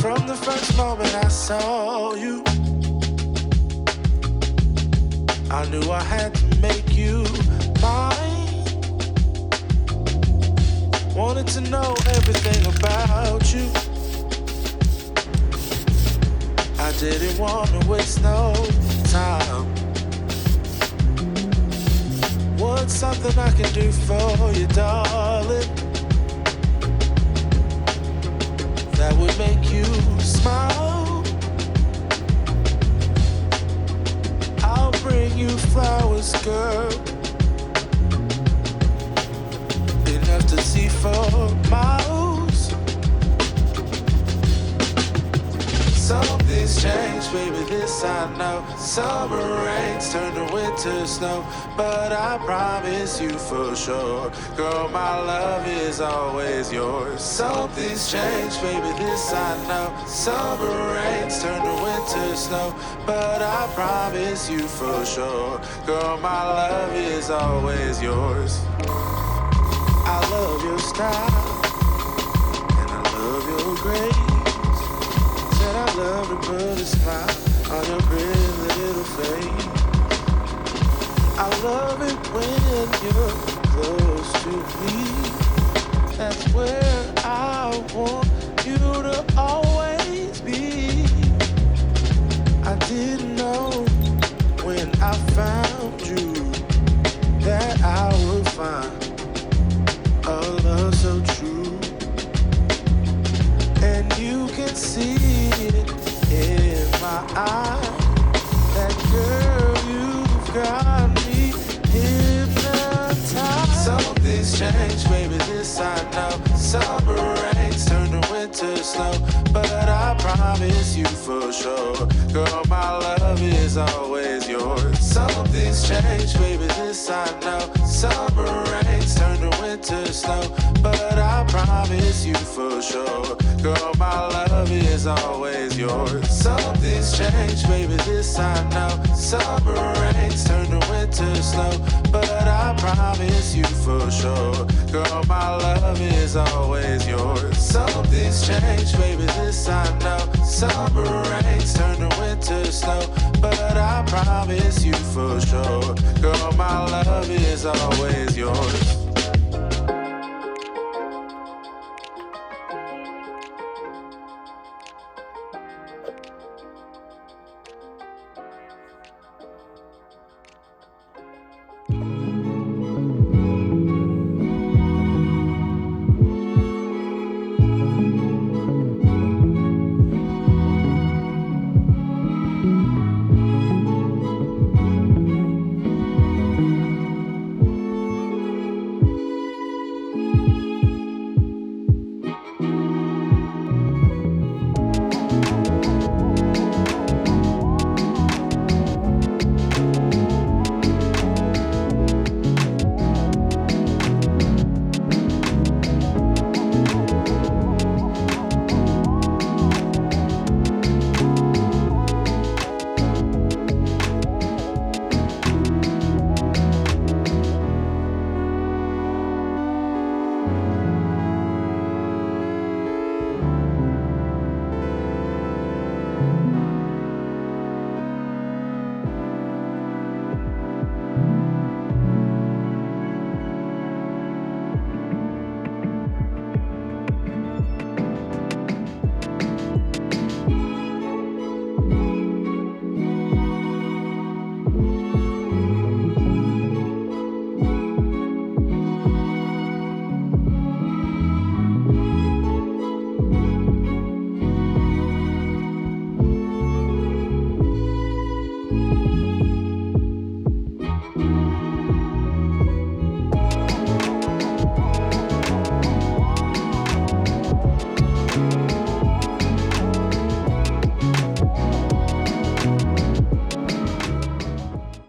From the first moment I saw you, I knew I had to make you mine. Wanted to know everything about you. I didn't want to waste no time. What's something I can do for you, darling, that would make you smile? I'll bring you flowers, girl, enough to see for miles. Something's changed, baby, this I know. Summer rains turn to winter snow, but I promise you for sure, girl, my love is always yours. Something's changed, baby, this I know. Summer rains turn to winter snow, but I promise you for sure, girl, my love is always yours. I love your style, and I love your grace. Said I love to put a smile on your pretty little face. I love it when you're close to me. That's where I want you to always be. I didn't know when I found you that I would find a love so true. And you can see it in my eyes. That girl, you've got me hypnotized. Something's changed, baby, this I know. Summer rains turn to winter snow, but I promise you for sure, girl, my love is always yours. Something's changed, baby, this I know. Summer rains turn to winter snow, but I promise you for sure, girl, my love is always yours. Something's changed, baby, this I know. Summer rains turn to winter snow, but I promise you for sure, girl, my love is always yours. Something's changed, baby, this I know. Summer